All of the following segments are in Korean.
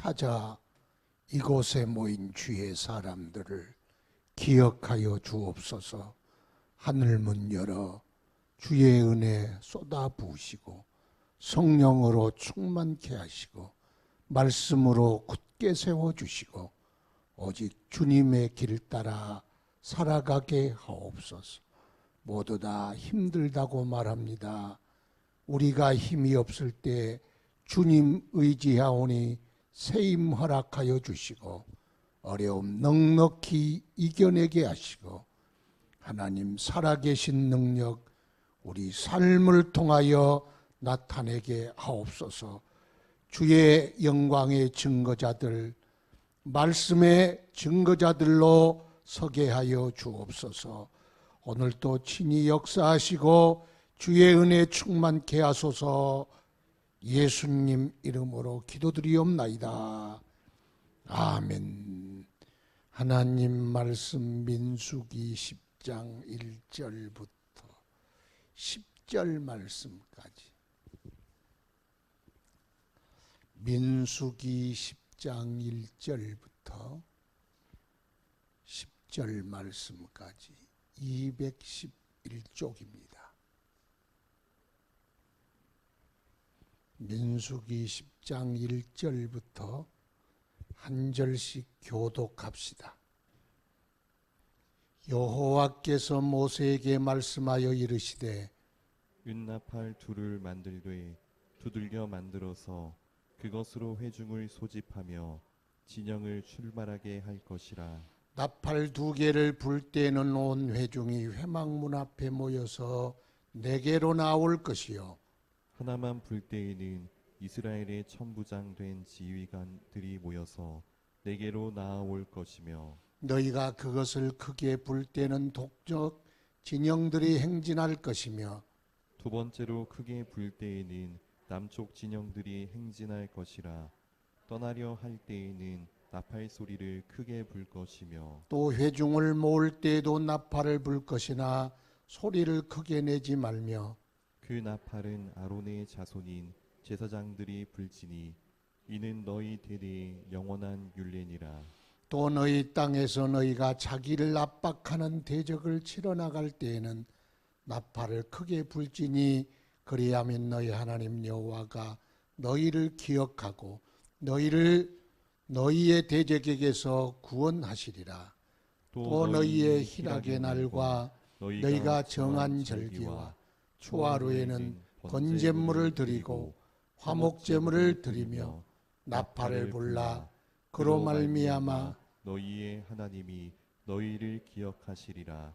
찾아 이곳에 모인 주의 사람들을 기억하여 주옵소서. 하늘문 열어 주의 은혜 쏟아 부으시고 성령으로 충만케 하시고 말씀으로 굳게 세워주시고 오직 주님의 길 따라 살아가게 하옵소서. 모두 다 힘들다고 말합니다. 우리가 힘이 없을 때 주님 의지하오니 세임 허락하여 주시고 어려움 넉넉히 이겨내게 하시고 하나님 살아계신 능력 우리 삶을 통하여 나타내게 하옵소서. 주의 영광의 증거자들, 말씀의 증거자들로 서게 하여 주옵소서. 오늘도 친히 역사하시고 주의 은혜 충만케 하소서. 예수님 이름으로 기도드리옵나이다. 아멘. 하나님 말씀 민수기 10장 1절부터 10절 말씀까지. 민수기 10장 1절부터 10절 말씀까지 211쪽입니다. 민수기 10장 1절부터 한 절씩 교독합시다. 여호와께서 모세에게 말씀하여 이르시되 윤나팔 둘을 만들되 두들겨 만들어서 그것으로 회중을 소집하며 진영을 출발하게 할 것이라. 나팔 두 개를 불 때는 온 회중이 회막문 앞에 모여서 내게로 나올 것이요 하나만 불 때에는 이스라엘의 천부장 된 지휘관들이 모여서 내게로 나아올 것이며 너희가 그것을 크게 불 때는 동쪽 진영들이 행진할 것이며 두 번째로 크게 불 때에는 남쪽 진영들이 행진할 것이라. 떠나려 할 때에는 나팔 소리를 크게 불 것이며 또 회중을 모을 때에도 나팔을 불 것이나 소리를 크게 내지 말며 그 나팔은 아론의 자손인 제사장들이 불지니 이는 너희 대대의 영원한 율례니라. 또 너희 땅에서 너희가 자기를 압박하는 대적을 치러 나갈 때에는 나팔을 크게 불지니 그리하면 너희 하나님 여호와가 너희를 기억하고 너희를 너희의 대적에게서 구원하시리라. 또 너희의 희락의 날과 너희가 정한 절기와 초하루에는 번제물을 드리고 화목제물을 드리며 나팔을 불라 그로 말미암아 너희의 하나님이 너희를 기억하시리라.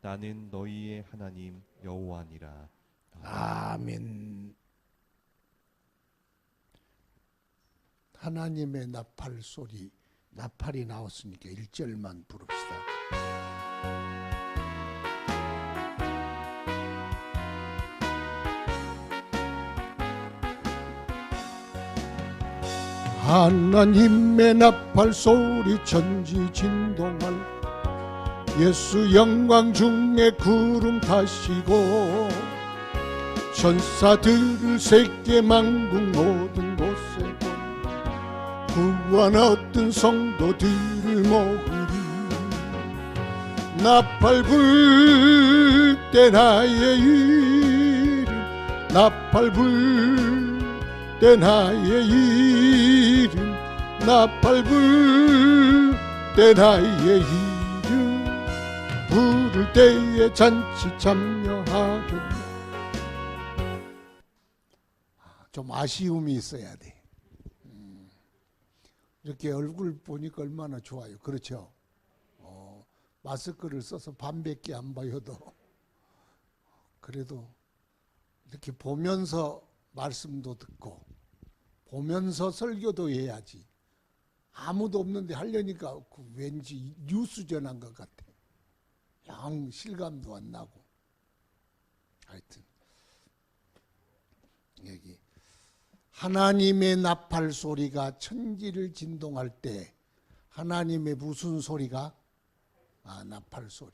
나는 너희의 하나님 여호와니라. 아멘. 하나님의 나팔 소리, 나팔이 나왔으니까 1절만 부릅시다. 하나님의 나팔 소리 천지 진동할 예수 영광 중에 구름 타시고 천사들을 세계 만국 모든 곳에 구원 얻은 성도들을 모으리. 나팔 불 때 나의 이름 나팔 불 때 나의 이름 나팔 불 때 나의 이름 부를 때에 잔치 참여하겠네. 좀 아쉬움이 있어야 돼. 이렇게 얼굴 보니까 얼마나 좋아요. 그렇죠? 마스크를 써서 반밖에 안 보여도 그래도 이렇게 보면서 말씀도 듣고 보면서 설교도 해야지. 아무도 없는데 하려니까 왠지 뉴스 전한 것 같아. 영 실감도 안 나고. 하여튼 여기 하나님의 나팔 소리가 천지를 진동할 때 하나님의 무슨 소리가? 나팔 소리.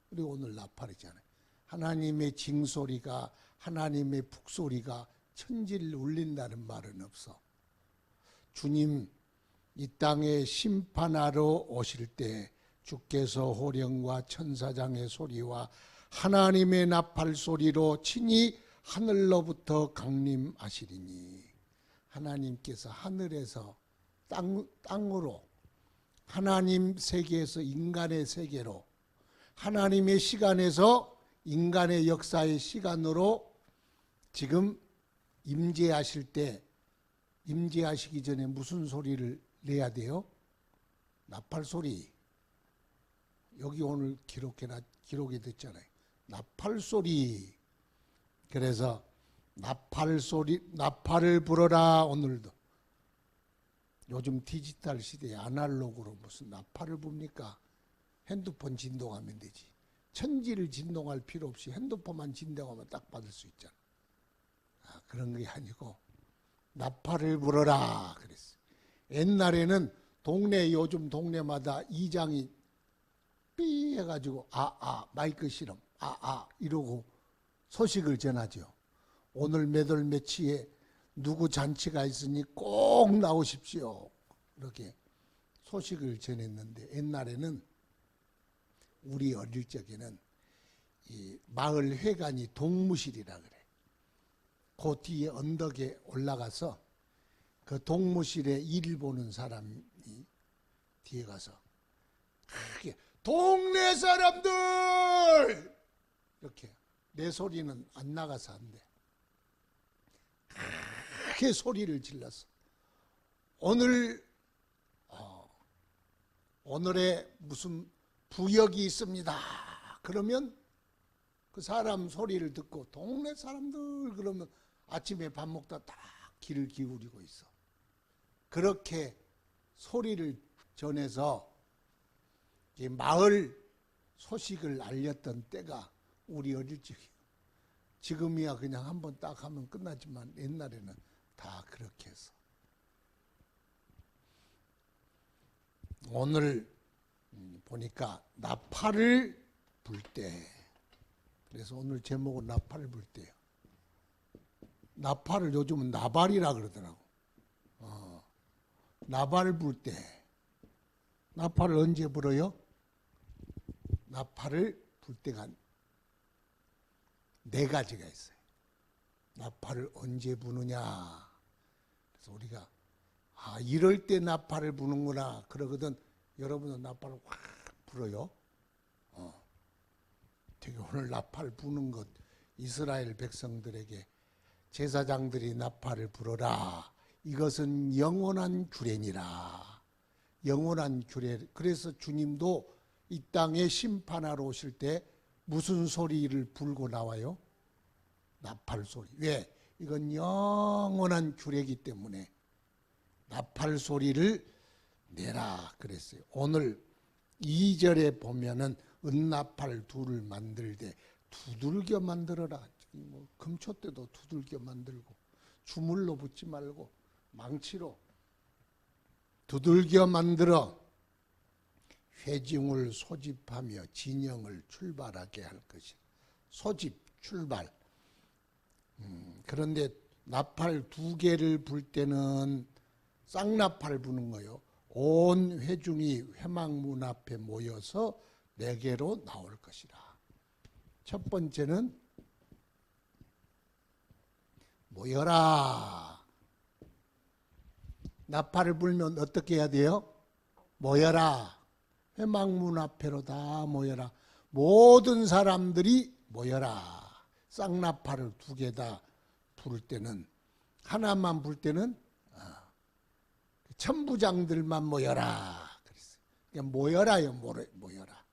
그리고 오늘 나팔이잖아요. 하나님의 징소리가 하나님의 북소리가 천지를 울린다는 말은 없어. 주님 이 땅에 심판하러 오실 때 주께서 호령과 천사장의 소리와 하나님의 나팔 소리로 친히 하늘로부터 강림하시리니, 하나님께서 하늘에서 땅으로, 하나님 세계에서 인간의 세계로, 하나님의 시간에서 인간의 역사의 시간으로 지금 임재하실 때, 임재하시기 전에 무슨 소리를 내야 돼요? 나팔 소리. 여기 오늘 기록이 됐잖아요. 나팔 소리. 그래서 나팔 소리, 나팔을 불어라. 오늘도 요즘 디지털 시대에 아날로그로 무슨 나팔을 붑니까? 핸드폰 진동하면 되지. 천지를 진동할 필요 없이 핸드폰만 진동하면 딱 받을 수 있잖아. 그런 게 아니고 나팔을 불어라 그랬어요. 옛날에는 요즘 동네마다 이장이 삐 해가지고 마이크 실험 이러고 소식을 전하죠. 오늘 몇 월 며칠에 누구 잔치가 있으니 꼭 나오십시오. 이렇게 소식을 전했는데, 옛날에는 우리 어릴 적에는 이 마을 회관이 동무실이라 그래. 그 뒤에 언덕에 올라가서 그 동무실에 일 보는 사람이 뒤에 가서 크게 동네 사람들 이렇게, 내 소리는 안 나가서 안 돼. 크게 소리를 질렀어. 오늘의 무슨 부역이 있습니다. 그러면 그 사람 소리를 듣고 동네 사람들 그러면 아침에 밥 먹다 딱 귀를 기울이고 있어. 그렇게 소리를 전해서 마을 소식을 알렸던 때가 우리 어릴 적이에요. 지금이야 그냥 한번 딱 하면 끝나지만 옛날에는 다 그렇게 해서. 오늘 보니까 나팔을 불 때, 그래서 오늘 제목은 나팔을 불 때요. 나팔을 요즘은 나발이라 그러더라고. 나발 불 때. 나팔을 언제 불어요? 나팔을 불 때가 네 가지가 있어요. 나팔을 언제 부느냐. 그래서 우리가 이럴 때 나팔을 부는구나 그러거든. 여러분은 나팔을 확 불어요. 되게 오늘 나팔 부는 것, 이스라엘 백성들에게 제사장들이 나팔을 불어라. 이것은 영원한 규례니라. 영원한 규례. 그래서 주님도 이 땅에 심판하러 오실 때 무슨 소리를 불고 나와요? 나팔 소리. 왜? 이건 영원한 규례이기 때문에 나팔 소리를 내라 그랬어요. 오늘 2절에 보면은 은나팔 둘을 만들되 두들겨 만들어라. 뭐 금초 때도 두들겨 만들고 주물로 붙지 말고 망치로 두들겨 만들어 회중을 소집하며 진영을 출발하게 할 것이라. 소집, 출발. 그런데 나팔 2개를 불 때는 쌍나팔 부는 거요. 온 회중이 회막문 앞에 모여서 내게로 나올 것이라. 첫 번째는 모여라. 나팔을 불면 어떻게 해야 돼요? 모여라. 회막문 앞에로 다 모여라. 모든 사람들이 모여라. 쌍나팔을 2개 다 부를 때는, 하나만 불 때는 천부장들만 모여라 그랬어요. 그러니까 모여라요. 모여라.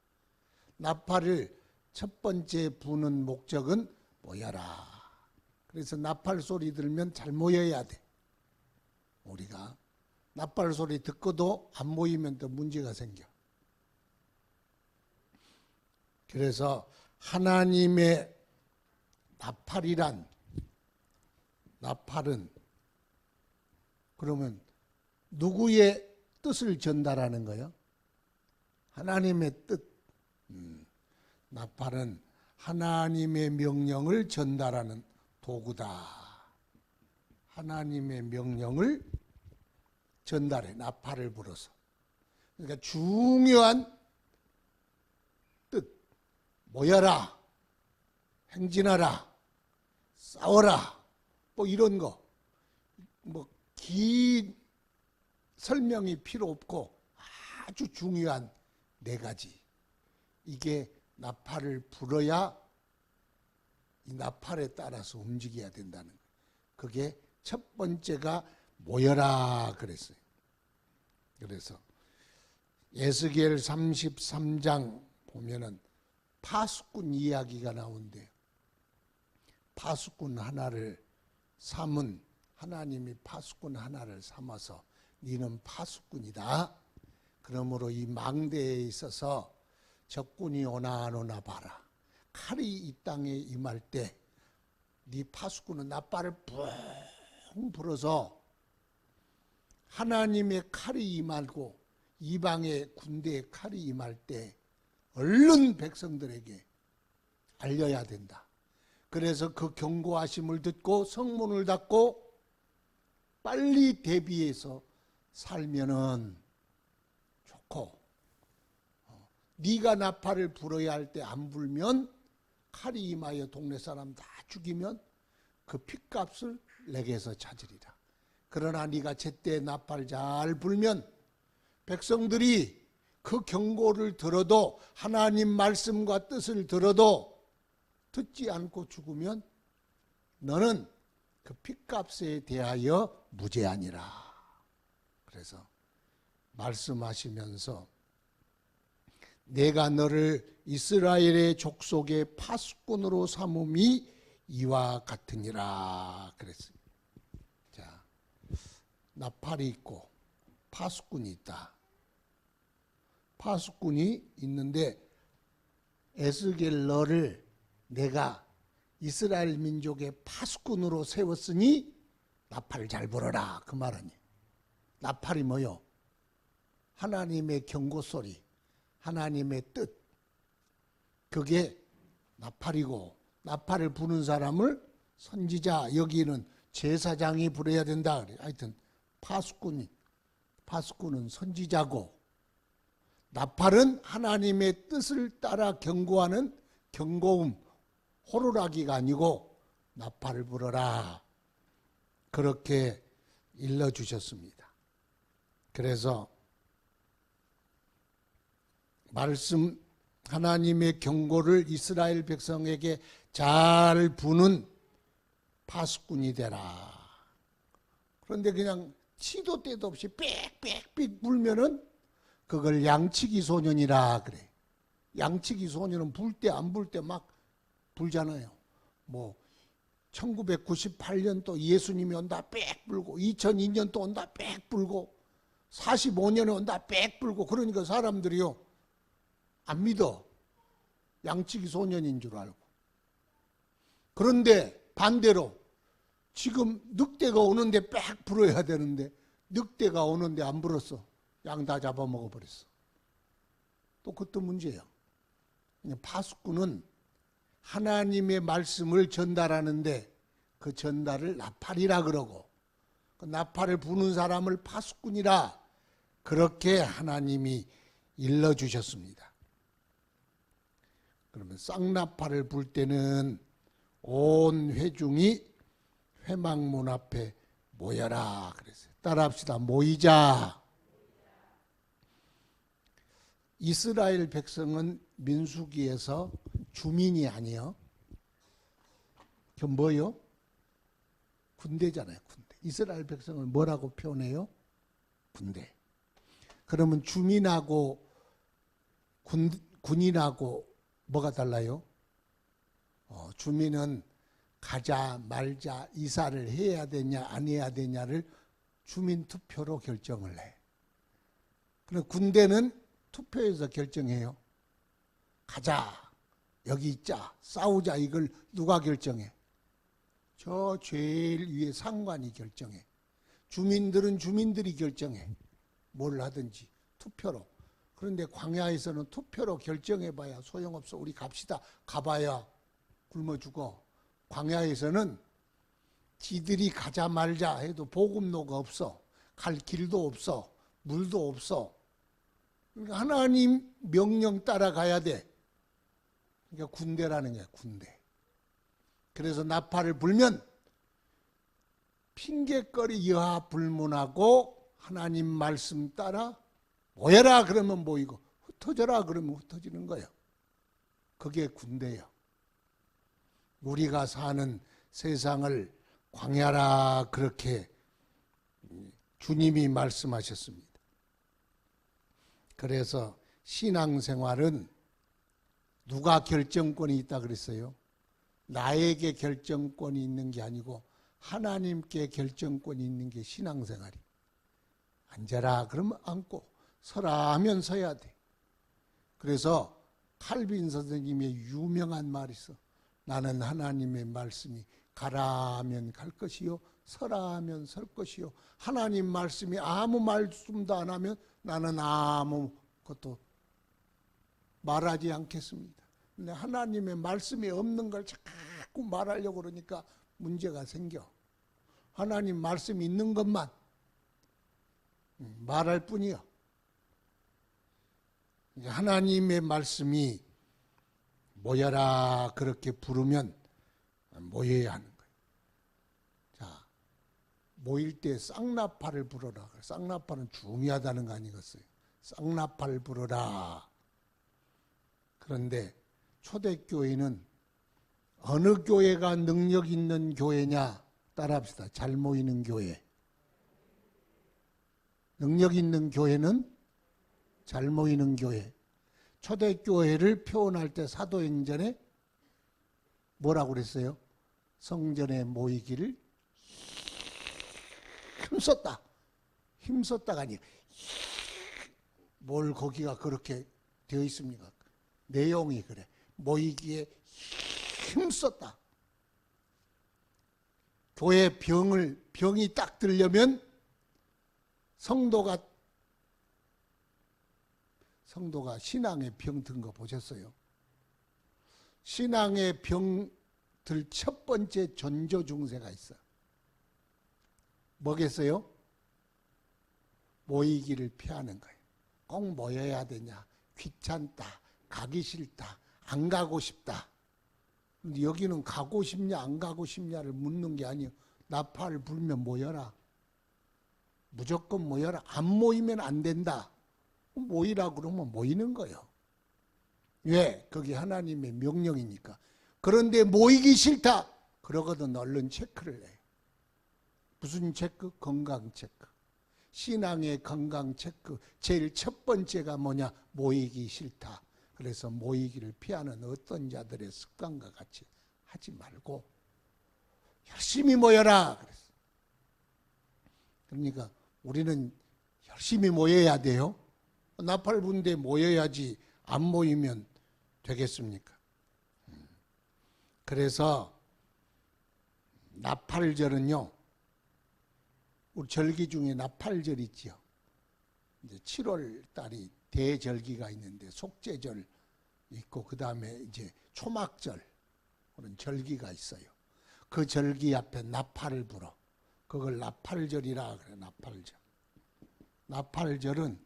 나팔을 첫 번째 부는 목적은 모여라. 그래서 나팔 소리 들으면 잘 모여야 돼. 우리가 나팔 소리 듣고도 안 모이면 또 문제가 생겨. 그래서 하나님의 나팔은 그러면 누구의 뜻을 전달하는 거예요? 하나님의 뜻. 나팔은 하나님의 명령을 전달하는 도구다. 하나님의 명령을 전달해. 나팔을 불어서. 그러니까 중요한 뜻. 모여라. 행진하라. 싸워라. 뭐 이런 거. 뭐 긴 설명이 필요 없고 아주 중요한 4가지. 이게 나팔을 불어야 이 나팔에 따라서 움직여야 된다는 거예요. 그게 첫 번째가 모여라 그랬어요. 그래서 에스겔 33장 보면은 파수꾼 이야기가 나온대요. 파수꾼 하나를 삼은 하나님이 파수꾼 하나를 삼아서 너는 파수꾼이다. 그러므로 이 망대에 있어서 적군이 오나 안 오나 봐라. 칼이 이 땅에 임할 때 네 파수꾼은 나팔을 뿡 불어서 하나님의 칼이 임하고 이방의 군대의 칼이 임할 때 얼른 백성들에게 알려야 된다. 그래서 그 경고하심을 듣고 성문을 닫고 빨리 대비해서 살면은 좋고, 네가 나팔을 불어야 할 때 안 불면 칼이 임하여 동네 사람 다 죽이면 그 핏값을 내게서 찾으리라. 그러나 네가 제때 나팔 잘 불면 백성들이 그 경고를 들어도 하나님 말씀과 뜻을 들어도 듣지 않고 죽으면 너는 그 핏값에 대하여 무죄하니라. 그래서 말씀하시면서 내가 너를 이스라엘의 족속의 파수꾼으로 삼음이 이와 같으니라 그랬어요. 자, 나팔이 있고 파수꾼이 있다. 파수꾼이 있는데 에스겔 너를 내가 이스라엘 민족의 파수꾼으로 세웠으니 나팔을 잘 불어라 그 말은. 나팔이 뭐요? 하나님의 경고소리, 하나님의 뜻, 그게 나팔이고, 나팔을 부는 사람을 선지자, 여기는 제사장이 불어야 된다 그래. 하여튼 파수꾼은 선지자고, 나팔은 하나님의 뜻을 따라 경고하는 경고음, 호루라기가 아니고 나팔을 불어라 그렇게 일러주셨습니다. 그래서 말씀 하나님의 경고를 이스라엘 백성에게 잘 부는 파수꾼이 되라. 그런데 그냥 시도 때도 없이 빽빽빽 불면은 그걸 양치기 소년이라 그래. 양치기 소년은 불 때 안 불 때 막 불잖아요. 뭐 1998년 또 예수님이 온다 빽 불고, 2002년 또 온다 빽 불고, 45년에 온다 빽 불고, 그러니까 사람들이요 안 믿어. 양치기 소년인 줄 알고. 그런데 반대로 지금 늑대가 오는데 빽 불어야 되는데 늑대가 오는데 안 불었어. 양 다 잡아먹어 버렸어. 또 그것도 문제예요. 파수꾼은 하나님의 말씀을 전달하는데 그 전달을 나팔이라 그러고, 그 나팔을 부는 사람을 파수꾼이라 그렇게 하나님이 일러주셨습니다. 그러면 쌍나팔을 불 때는 온 회중이 회막문 앞에 모여라 그랬어요. 따라합시다. 모이자. 이스라엘 백성은 민수기에서 주민이 아니요. 그 뭐요? 군대잖아요. 군대. 이스라엘 백성을 뭐라고 표현해요? 군대. 그러면 주민하고 군인하고 뭐가 달라요? 주민은 가자 말자 이사를 해야 되냐 안 해야 되냐를 주민투표로 결정을 해. 그럼 군대는 투표에서 결정해요. 가자, 여기 있자, 싸우자, 이걸 누가 결정해? 저 제일 위에 상관이 결정해. 주민들은 주민들이 결정해. 뭘 하든지 투표로. 그런데 광야에서는 투표로 결정해봐야 소용없어. 우리 갑시다. 가봐야 굶어 죽어. 광야에서는 지들이 가자 말자 해도 보급로가 없어. 갈 길도 없어. 물도 없어. 그러니까 하나님 명령 따라가야 돼. 그러니까 군대라는 게 군대. 그래서 나팔을 불면 핑계거리 여하 불문하고 하나님 말씀 따라 모여라 그러면 모이고 흩어져라 그러면 흩어지는 거예요. 그게 군대예요. 우리가 사는 세상을 광야라 그렇게 주님이 말씀하셨습니다. 그래서 신앙생활은 누가 결정권이 있다 그랬어요? 나에게 결정권이 있는 게 아니고 하나님께 결정권이 있는 게 신앙생활이. 앉아라 그러면 앉고 서라 하면 서야 돼. 그래서 칼빈 선생님의 유명한 말이 있어. 나는 하나님의 말씀이 가라 하면 갈 것이요 서라 하면 설 것이요. 하나님 말씀이 아무 말씀도 안 하면 나는 아무것도 말하지 않겠습니다. 근데 하나님의 말씀이 없는 걸 자꾸 말하려고 그러니까 문제가 생겨. 하나님 말씀이 있는 것만 말할 뿐이요. 하나님의 말씀이 모여라 그렇게 부르면 모여야 하는 거예요. 자, 모일 때 쌍나팔을 불어라. 쌍나팔은 중요하다는 거 아니겠어요? 쌍나팔 불어라. 그런데 초대교회는 어느 교회가 능력 있는 교회냐? 따라합시다. 잘 모이는 교회. 능력 있는 교회는 잘 모이는 교회. 초대교회를 표현할 때 사도행전에 뭐라고 그랬어요? 성전에 모이기를 힘썼다. 힘썼다가 아니에요. 뭘 거기가 그렇게 되어 있습니까? 내용이 그래. 모이기에 힘썼다. 교회 병이 딱 들려면 성도가 신앙의 병 든 거 보셨어요? 신앙의 병 들 첫 번째 전조 증세가 있어. 뭐겠어요? 모이기를 피하는 거예요. 꼭 모여야 되냐? 귀찮다. 가기 싫다. 안 가고 싶다. 근데 여기는 가고 싶냐 안 가고 싶냐를 묻는 게 아니에요. 나팔 불면 모여라. 무조건 모여라. 안 모이면 안 된다. 모이라 그러면 모이는 거예요. 왜? 그게 하나님의 명령이니까. 그런데 모이기 싫다. 그러거든 얼른 체크를 해요. 무슨 체크? 건강 체크. 신앙의 건강 체크. 제일 첫 번째가 뭐냐? 모이기 싫다. 그래서 모이기를 피하는 어떤 자들의 습관과 같이 하지 말고 열심히 모여라. 그랬어. 그러니까 우리는 열심히 모여야 돼요. 나팔 분대 모여야지 안 모이면 되겠습니까? 그래서 나팔절은요, 우리 절기 중에 나팔절 있지요. 이제 7월 달이 대절기가 있는데 속죄절 있고 그 다음에 이제 초막절 그런 절기가 있어요. 그 절기 앞에 나팔을 불어. 그걸 나팔절이라 그래. 나팔절. 나팔절은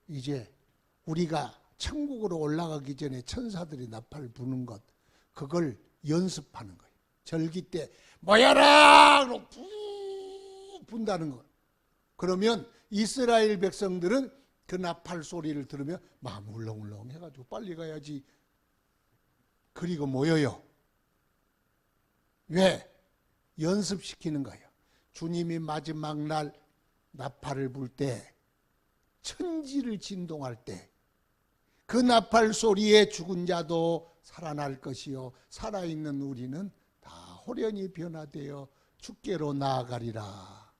이제 우리가 천국으로 올라가기 전에 천사들이 나팔을 부는 것, 그걸 연습하는 거예요. 절기 때 모여라! 푹 분다는 거. 그러면 이스라엘 백성들은 그 나팔 소리를 들으면 마음 울렁울렁 해가지고 빨리 가야지. 그리고 모여요. 왜? 연습시키는 거예요. 주님이 마지막 날 나팔을 불 때, 천지를 진동할 때 그 나팔 소리에 죽은 자도 살아날 것이요 살아있는 우리는 다 호련히 변화되어 주께로 나아가리라.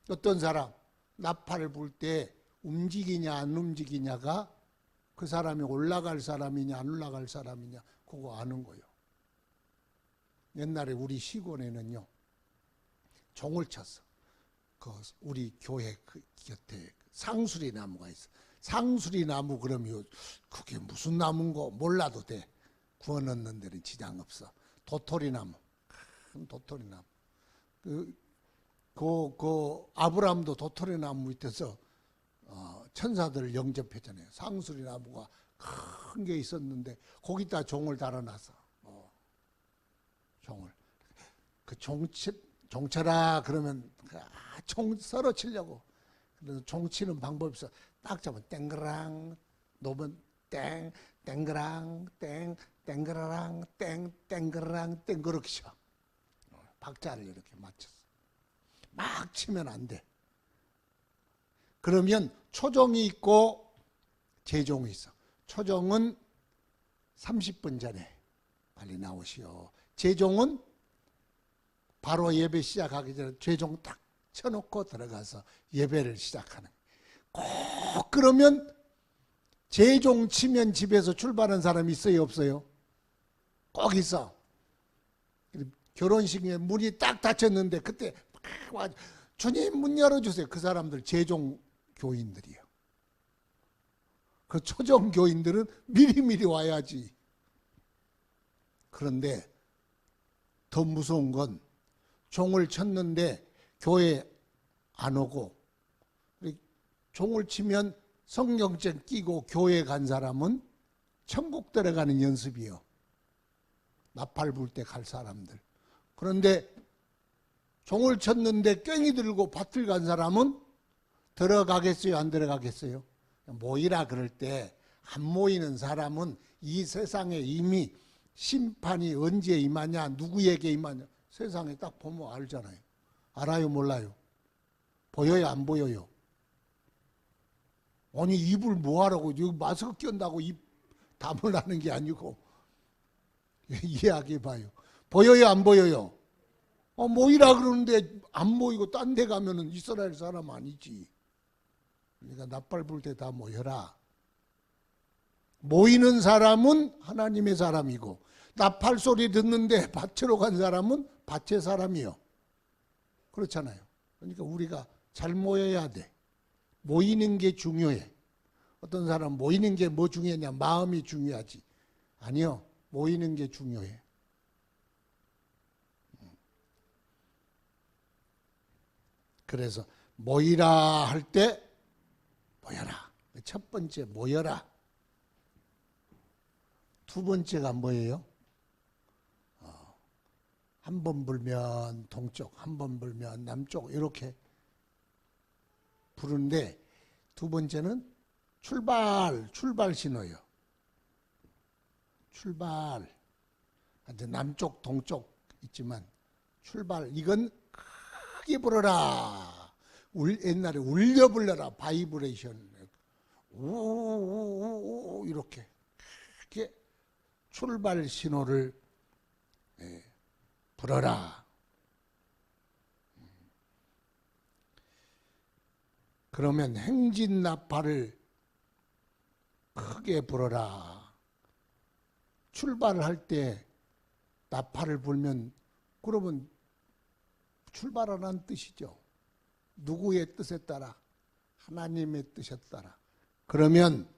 어떤 사람 나팔을 불 때 움직이냐 안 움직이냐가 그 사람이 올라갈 사람이냐 안 올라갈 사람이냐 그거 아는 거예요. 옛날에 우리 시골에는요 종을 쳤어. 그 우리 교회 그 곁에 상수리 나무가 있어. 상수리 나무 그러면 그게 무슨 나무인고 몰라도 돼. 구워 넣는 데는 지장 없어. 도토리 나무, 큰 도토리 나무. 그 그 아브라함도 도토리 나무 밑에서 천사들을 영접했잖아요. 상수리 나무가 큰 게 있었는데 거기다 종을 달아놔서 종을 그 종쳐라 그러면 총 썰어 치려고. 그래서 종 치는 방법이 있어. 딱 잡으면 땡그랑 놓으면 땡 땡그랑 땡 땡그랑 땡 땡그랑 땡 그렇게 쳐. 박자를 이렇게 맞춰서 막 치면 안 돼. 그러면 초종이 있고 제종이 있어. 초종은 30분 전에 빨리 나오시오. 제종은 바로 예배 시작하기 전에 제종 딱 쳐놓고 들어가서 예배를 시작하는. 꼭 그러면 제종 치면 집에서 출발한 사람이 있어요, 없어요? 꼭 있어. 결혼식에 문이 딱 닫혔는데 그때 막 와, 주님 문 열어주세요. 그 사람들 제종 교인들이에요. 그 초종 교인들은 미리미리 와야지. 그런데 더 무서운 건 종을 쳤는데 교회 안 오고 종을 치면 성경책 끼고 교회 간 사람은 천국 들어가는 연습이요. 나팔 불 때 갈 사람들. 그런데 종을 쳤는데 꽹이 들고 밭을 간 사람은 들어가겠어요? 안 들어가겠어요? 모이라 그럴 때 안 모이는 사람은 이 세상에 이미 심판이 언제 임하냐, 누구에게 임하냐 세상에 딱 보면 알잖아요. 알아요, 몰라요? 보여요, 안 보여요? 아니 입을 뭐하라고 여기 마스크 낀다고 입 다물라는 게 아니고 이야기해봐요. 보여요, 안 보여요? 모이라 그러는데 안 모이고 딴 데 가면은 이스라엘 사람 아니지. 그러니까 나팔 불 때 다 모여라. 모이는 사람은 하나님의 사람이고 나팔 소리 듣는데 밭으로 간 사람은 밭의 사람이요. 그렇잖아요. 그러니까 우리가 잘 모여야 돼. 모이는 게 중요해. 어떤 사람 모이는 게 뭐 중요하냐? 마음이 중요하지. 아니요. 모이는 게 중요해. 그래서 모이라 할 때 모여라. 첫 번째 모여라. 두 번째가 뭐예요? 한 번 불면 동쪽, 한 번 불면 남쪽 이렇게 부르는데 두 번째는 출발 신호예요. 출발. 남쪽, 동쪽 있지만 출발. 이건 크게 불어라. 옛날에 울려 불러라. 바이브레이션. 우우우우 이렇게 크게 출발 신호를 불어라. 그러면 행진 나팔을 크게 불어라. 출발을 할 때 나팔을 불면 그러면 출발하라는 뜻이죠. 누구의 뜻에 따라? 하나님의 뜻에 따라. 그러면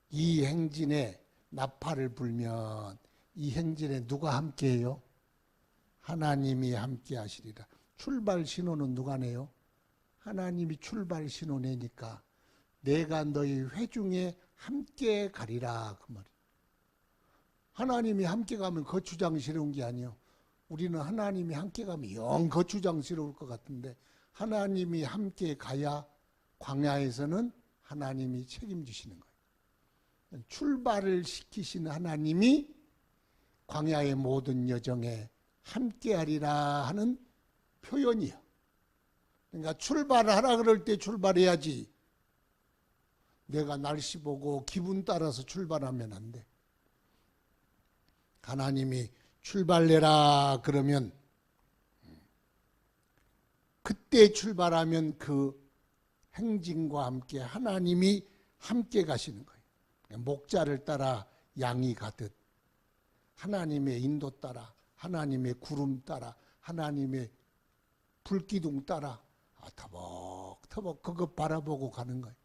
이 행진에 나팔을 불면 이 행진에 누가 함께해요? 하나님이 함께 하시리라. 출발 신호는 누가 내요? 하나님이 출발 신호 내니까 내가 너희 회중에 함께 가리라 그 말이에요. 하나님이 함께 가면 거추장스러운 게 아니에요. 우리는 하나님이 함께 가면 영 거추장스러울 것 같은데 하나님이 함께 가야 광야에서는 하나님이 책임지시는 거예요. 출발을 시키신 하나님이 광야의 모든 여정에 함께하리라 하는 표현이요. 그러니까 출발하라 그럴 때 출발해야지. 내가 날씨 보고 기분 따라서 출발하면 안 돼. 하나님이 출발해라 그러면 그때 출발하면 그 행진과 함께 하나님이 함께 가시는 거예요. 목자를 따라 양이 가듯 하나님의 인도 따라 하나님의 구름 따라 하나님의 불기둥 따라 터벅터벅 그거 바라보고 가는 거예요.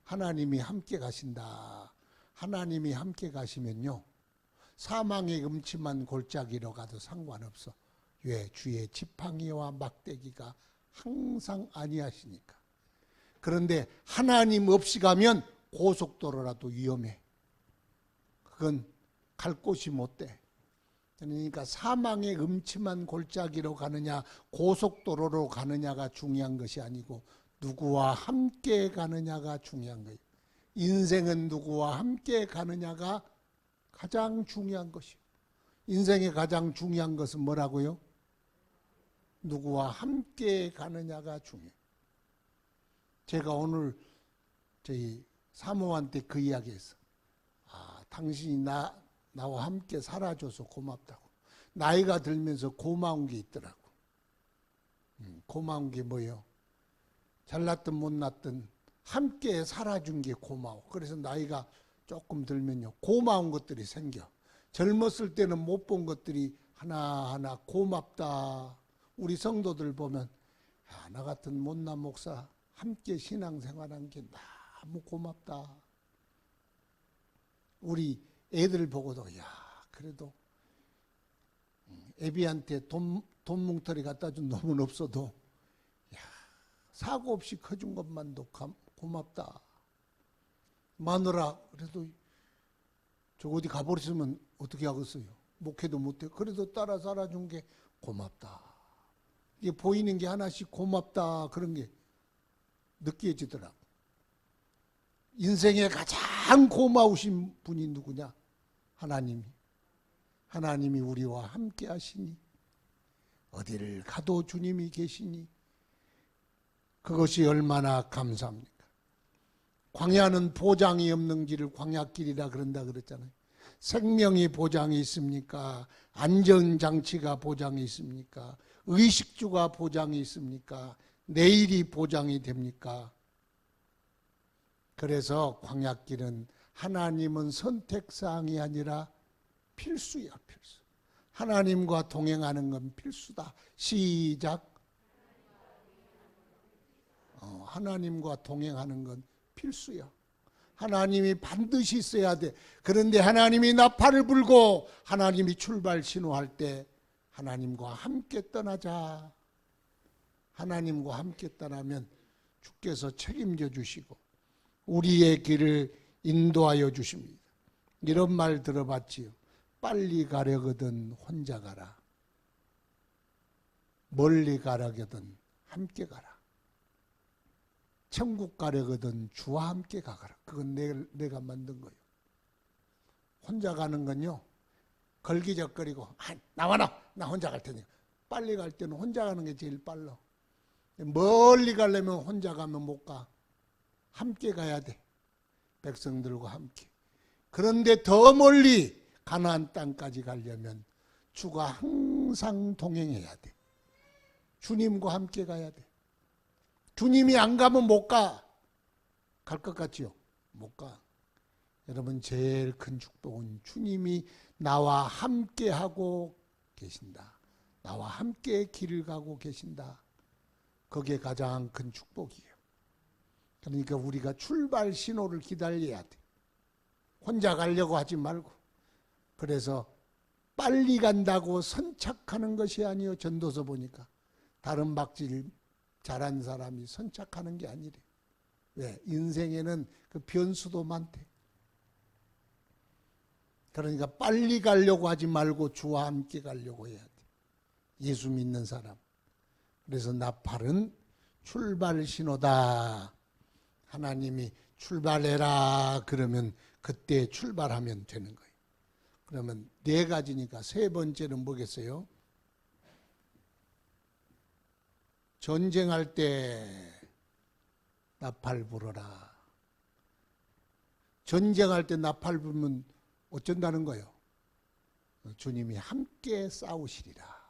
하나님이 함께 가신다. 하나님이 함께 가시면요. 사망의 음침한 골짜기로 가도 상관없어. 왜? 주의 지팡이와 막대기가 항상 아니하시니까. 그런데 하나님 없이 가면 고속도로라도 위험해. 그건 갈 곳이 못 돼. 그러니까 사망의 음침한 골짜기로 가느냐 고속도로로 가느냐가 중요한 것이 아니고 누구와 함께 가느냐가 중요한 거예요. 인생은 누구와 함께 가느냐가 가장 중요한 것이요. 인생의 가장 중요한 것은 뭐라고요? 누구와 함께 가느냐가 중요해요. 제가 오늘 저희 사모한테 그 이야기했어. 당신이 나와 함께 살아줘서 고맙다고. 나이가 들면서 고마운 게 있더라고. 고마운 게 뭐예요? 잘났든 못났든 함께 살아준 게 고마워. 그래서 나이가 조금 들면요 고마운 것들이 생겨. 젊었을 때는 못 본 것들이 하나하나 고맙다. 우리 성도들 보면 나 같은 못난 목사 함께 신앙생활한 게 너무 고맙다. 우리 애들 보고도 그래도 애비한테 돈 뭉터리 갖다 준 놈은 없어도 사고 없이 커준 것만도 고맙다. 마누라 그래도 저 어디 가버렸으면 어떻게 하겠어요? 목회도 못해. 그래도 따라 살아준 게 고맙다. 이게 보이는 게 하나씩 고맙다 그런 게 느껴지더라고. 인생에 가장 고마우신 분이 누구냐? 하나님이 우리와 함께 하시니 어디를 가도 주님이 계시니 그것이 얼마나 감사합니까? 광야는 보장이 없는 길을 광야길이라 그런다 그랬잖아요. 생명이 보장이 있습니까? 안전장치가 보장이 있습니까? 의식주가 보장이 있습니까? 내일이 보장이 됩니까? 그래서 광야길은 하나님은 선택사항이 아니라 필수야, 필수. 하나님과 동행하는 건 필수다. 시작. 하나님과 동행하는 건 필수야. 하나님이 반드시 있어야 돼. 그런데 하나님이 나팔을 불고 하나님이 출발 신호할 때 하나님과 함께 떠나자. 하나님과 함께 떠나면 주께서 책임져 주시고 우리의 길을 인도하여 주십니다. 이런 말 들어봤지요. 빨리 가려거든 혼자 가라. 멀리 가려거든 함께 가라. 천국 가려거든 주와 함께 가거라. 그건 내가 만든 거예요. 혼자 가는 건요. 걸기적거리고 나와 나 혼자 갈 테니까. 빨리 갈 때는 혼자 가는 게 제일 빨라. 멀리 가려면 혼자 가면 못 가. 함께 가야 돼. 백성들과 함께. 그런데 더 멀리 가나안 땅까지 가려면 주가 항상 동행해야 돼. 주님과 함께 가야 돼. 주님이 안 가면 못 가. 갈 것 같지요? 못 가. 여러분 제일 큰 축복은 주님이 나와 함께 하고 계신다. 나와 함께 길을 가고 계신다. 그게 가장 큰 축복이에요. 그러니까 우리가 출발 신호를 기다려야 돼. 혼자 가려고 하지 말고. 그래서 빨리 간다고 선착하는 것이 아니요. 전도서 보니까 다른 박질 잘한 사람이 선착하는 게 아니래. 왜? 인생에는 그 변수도 많대. 그러니까 빨리 가려고 하지 말고 주와 함께 가려고 해야 돼. 예수 믿는 사람. 그래서 나팔은 출발 신호다. 하나님이 출발해라 그러면 그때 출발하면 되는 거예요. 그러면 네 가지니까 세 번째는 뭐겠어요? 전쟁할 때 나팔 불어라. 전쟁할 때 나팔 불면 어쩐다는 거예요? 주님이 함께 싸우시리라.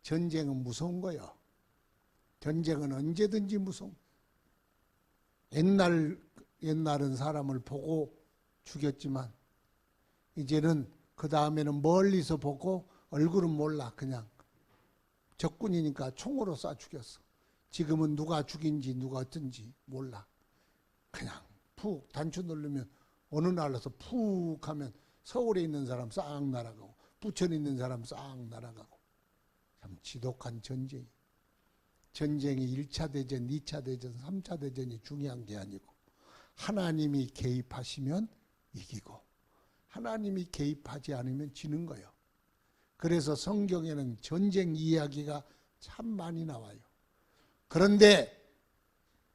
전쟁은 무서운 거예요. 전쟁은 언제든지 무서운. 옛날은 사람을 보고 죽였지만 이제는 그 다음에는 멀리서 보고 얼굴은 몰라. 그냥 적군이니까 총으로 쏴 죽였어. 지금은 누가 죽인지 누가 어쩐지 몰라. 그냥 푹 단추 누르면 어느 날에서 푹 하면 서울에 있는 사람 싹 날아가고 부천에 있는 사람 싹 날아가고 참 지독한 전쟁이. 전쟁이 1차 대전, 2차 대전, 3차 대전이 중요한 게 아니고 하나님이 개입하시면 이기고 하나님이 개입하지 않으면 지는 거예요. 그래서 성경에는 전쟁 이야기가 참 많이 나와요. 그런데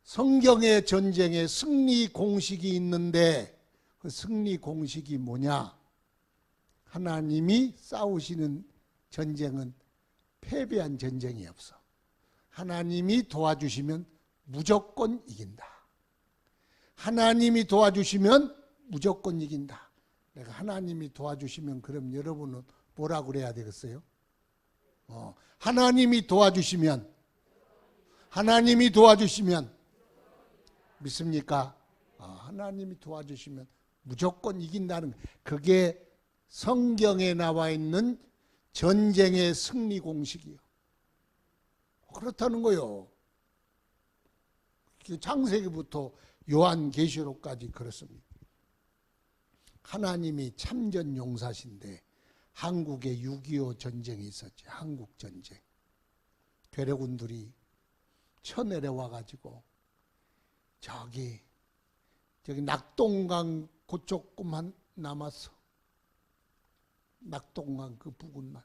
성경의 전쟁에 승리 공식이 있는데 그 승리 공식이 뭐냐? 하나님이 싸우시는 전쟁은 패배한 전쟁이 없어. 하나님이 도와주시면 무조건 이긴다. 하나님이 도와주시면 무조건 이긴다. 내가 하나님이 도와주시면 그럼 여러분은 뭐라고 그래야 되겠어요? 하나님이 도와주시면 믿습니까? 하나님이 도와주시면 무조건 이긴다는 거예요. 그게 성경에 나와 있는 전쟁의 승리 공식이요. 그렇다는 거요. 창세기부터 요한계시록까지 그렇습니다. 하나님이 참전 용사신데 한국에 6.25 전쟁이 있었지. 한국 전쟁. 괴뢰군들이 쳐내려와 가지고 저기 낙동강 그쪽만 남았어. 낙동강 그 부근만.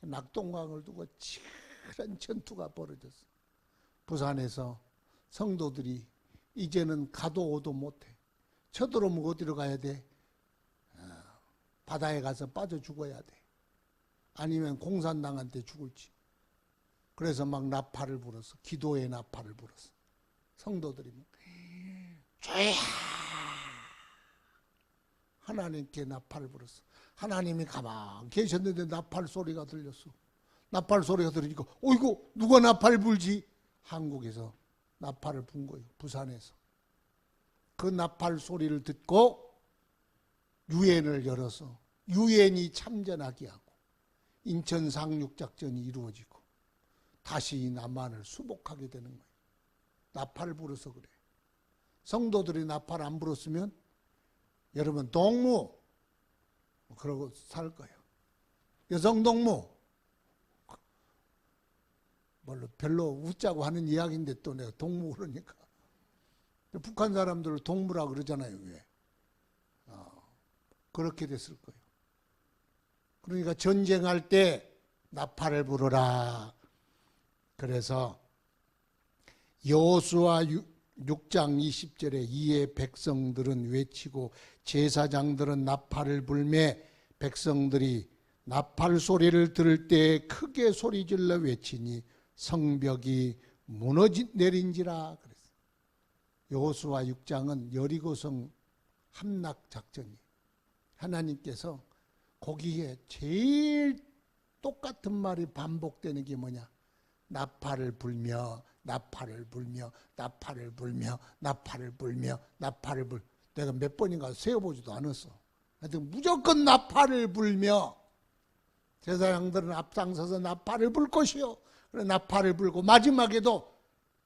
낙동강을 두고 치열한 전투가 벌어졌어. 부산에서 성도들이 이제는 가도 오도 못해. 쳐들어오면 어디로 가야 돼? 바다에 가서 빠져 죽어야 돼. 아니면 공산당한테 죽을지. 그래서 막 나팔을 불었어. 기도의 나팔을 불었어. 성도들이 주야 하나님께 나팔을 불었어. 하나님이 가만 계셨는데 나팔 소리가 들렸어. 나팔 소리가 들으니까 어이구 누가 나팔 불지? 한국에서 나팔을 분 거예요. 부산에서. 그 나팔 소리를 듣고 유엔을 열어서 유엔이 참전하게 하고 인천 상륙작전이 이루어지고 다시 이 남한을 수복하게 되는 거예요. 나팔을 불어서 그래. 성도들이 나팔 안 불었으면 여러분 동무 그러고 살 거예요. 여성 동무 별로 웃자고 하는 이야기인데 또 내가 동무 그러니까 북한 사람들을 동무라 그러잖아요. 왜? 그렇게 됐을 거예요. 그러니까 전쟁할 때 나팔을 불어라. 그래서 여호수아 6장 20절에 이에 백성들은 외치고 제사장들은 나팔을 불매 백성들이 나팔 소리를 들을 때 크게 소리질러 외치니 성벽이 무너지 내린지라 그랬어요. 여호수아 6장은 여리고성 함락 작전이 하나님께서 거기에 제일 똑같은 말이 반복되는 게 뭐냐? 나팔을 불며 나팔을 불며 나팔을 불며 나팔을 불며 나팔을 불. 내가 몇 번인가 세어보지도 않았어. 하여튼 무조건 나팔을 불며 제사장들은 앞장서서 나팔을 불 것이요. 그래 나팔을 불고 마지막에도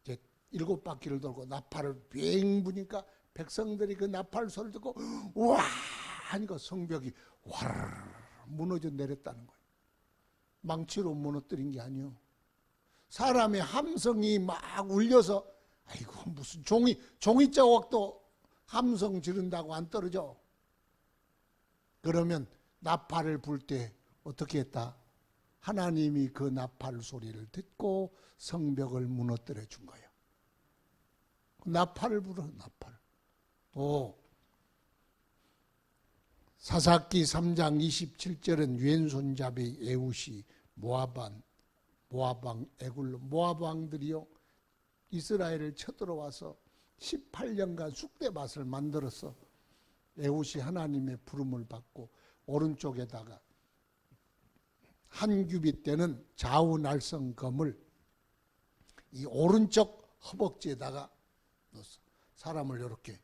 이제 7바퀴를 돌고 나팔을 빙 부니까 백성들이 그 나팔 소리를 듣고 와 하니까 성벽이 와르르 무너져 내렸다는 거예요. 망치로 무너뜨린 게 아니요. 사람의 함성이 막 울려서 아이고 무슨 종이 자국도 함성 지른다고 안 떨어져. 그러면 나팔을 불 때 어떻게 했다? 하나님이 그 나팔 소리를 듣고 성벽을 무너뜨려 준 거예요. 나팔을 불어 나팔. 또 사사기 3장 27절은 왼손잡이 에훗이 모압왕 에굴론 모압 왕들이요 이스라엘을 쳐들어와서 18년간 쑥대밭을 만들어서 에훗이 하나님의 부름을 받고 오른쪽에다가 한 규빗 되는 좌우 날성검을 이 오른쪽 허벅지에다가 넣었어. 사람을 이렇게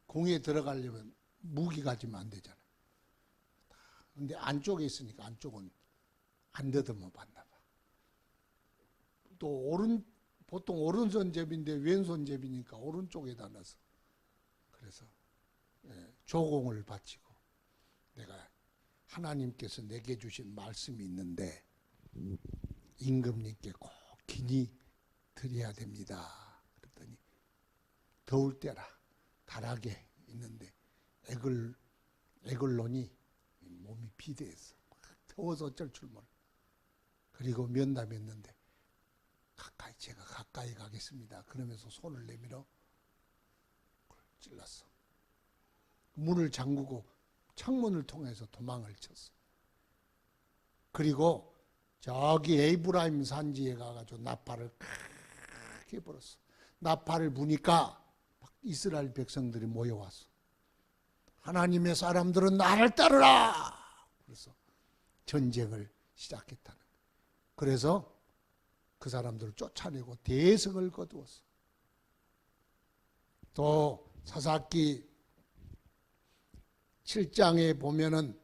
공에 들어가려면 무기 가지면 안 되잖아. 근데 안쪽에 있으니까 안쪽은 안 더듬어 봤나 봐. 또 보통 오른손 제비인데 왼손 제비니까 오른쪽에다 놔서 그래서 조공을 바치고 내가 하나님께서 내게 주신 말씀이 있는데 임금님께 꼭 기니 드려야 됩니다. 그랬더니 더울 때라 다락에 있는데 애걸론이 몸이 비대했어. 더워서 어쩔 줄 몰라. 그리고 면담했는데 제가 가까이 가겠습니다. 그러면서 손을 내밀어 찔렀어. 문을 잠그고 창문을 통해서 도망을 쳤어. 그리고 저기 에이브라임 산지에 가가지고 나팔을 크게 불었어. 나팔을 부니까 이스라엘 백성들이 모여왔어. 하나님의 사람들은 나를 따르라. 그래서 전쟁을 시작했다는 거예요. 그래서 그 사람들을 쫓아내고 대성을 거두었어. 또 사사기 7장에 보면은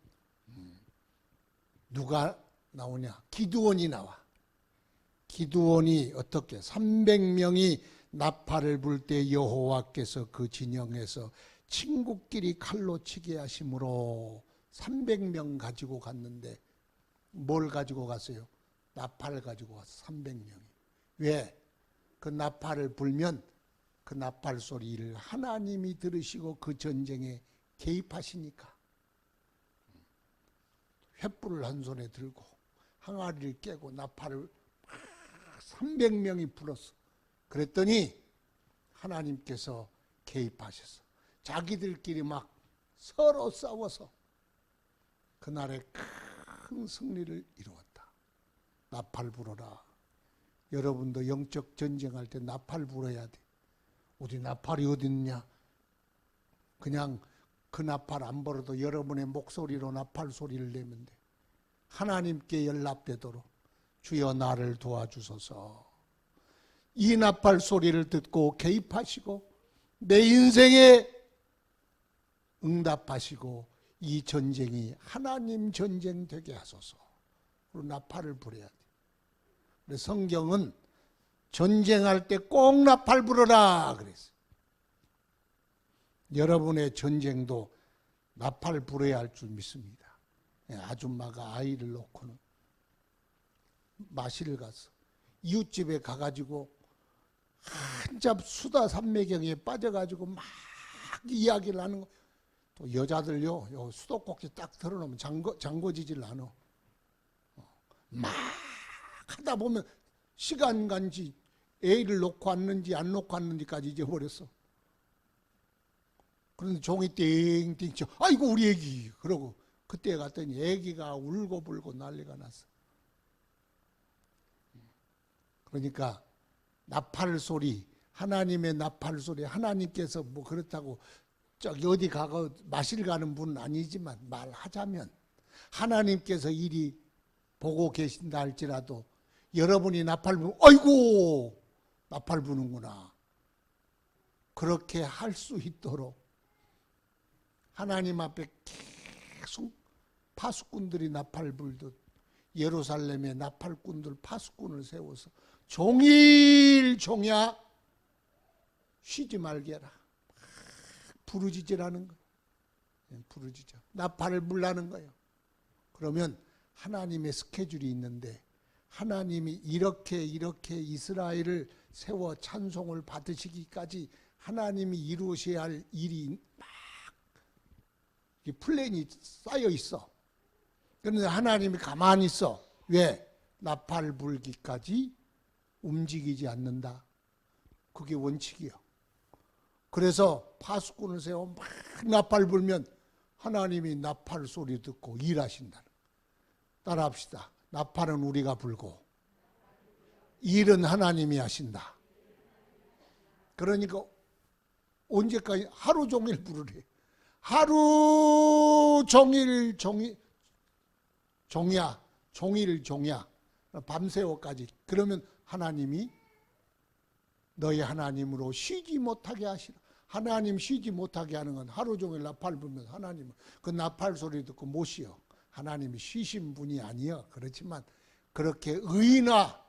누가 나오냐? 기드온이 나와. 기드온이 어떻게 300명이 나팔을 불 때 여호와께서 그 진영에서 친구끼리 칼로 치게 하심으로 300명 가지고 갔는데 뭘 가지고 갔어요? 나팔을 가지고 갔어. 300명이. 왜? 그 나팔을 불면 그 나팔 소리를 하나님이 들으시고 그 전쟁에 개입하시니까 횃불을 한 손에 들고 항아리를 깨고 나팔을 300명이 불었어. 그랬더니 하나님께서 개입하셨어. 자기들끼리 막 서로 싸워서 그날에 큰 승리를 이루었다. 나팔 불어라. 여러분도 영적 전쟁할 때 나팔 불어야 돼. 우리 나팔이 어디 있냐? 그냥 그 나팔 안 불어도 여러분의 목소리로 나팔 소리를 내면 돼. 하나님께 연락되도록 주여 나를 도와주소서. 이 나팔 소리를 듣고 개입하시고 내 인생에 응답하시고 이 전쟁이 하나님 전쟁 되게 하소서. 그리고 나팔을 불어야 돼. 그래서 성경은 전쟁할 때 꼭 나팔 불어라 그랬어요. 여러분의 전쟁도 나팔 불어야 할 줄 믿습니다. 아줌마가 아이를 놓고는 마실 갔어. 이웃집에 가가지고 한잡 수다 삼매경에 빠져가지고 막 이야기를 하는 거. 또 여자들요, 요 수도꼭지 딱 틀어놓으면 잠궈지질 않아. 막 하다 보면 시간 간지 애를 놓고 왔는지 안 놓고 왔는지까지 잊어버렸어. 그런데 종이 띵띵 쳐. 아이고 우리 애기. 그러고 그때 갔더니 애기가 울고불고 난리가 났어. 그러니까 나팔 소리, 하나님의 나팔 소리, 하나님께서 뭐 그렇다고 저기 어디 가고 마실 가는 분은 아니지만 말하자면 하나님께서 이리 보고 계신다 할지라도 여러분이 나팔 부면 아이고 나팔 부는구나. 그렇게 할 수 있도록 하나님 앞에 계속 파수꾼들이 나팔 불듯 예루살렘에 나팔꾼들 파수꾼을 세워서 종일 종야 쉬지 말게 해라. 부르짖으라는 거예요. 부르짖어. 나팔을 불라는 거예요. 그러면 하나님의 스케줄이 있는데 하나님이 이렇게 이스라엘을 세워 찬송을 받으시기까지 하나님이 이루셔야 할 일이 막 플랜이 쌓여 있어. 그런데 하나님이 가만히 있어. 왜? 나팔 불기까지 움직이지 않는다. 그게 원칙이요. 그래서 파수꾼을 세워 막 나팔 불면 하나님이 나팔 소리 듣고 일하신다. 따라합시다. 나팔은 우리가 불고 일은 하나님이 하신다. 그러니까 언제까지 하루 종일 부르래. 하루 종일 종야 밤새워까지. 그러면 하나님이 너희 하나님으로 쉬지 못하게 하시라. 하나님 쉬지 못하게 하는 건 하루 종일 나팔 불면서 하나님은 그 나팔 소리 듣고 못 쉬어. 하나님이 쉬신 분이 아니여. 그렇지만 그렇게 의인화,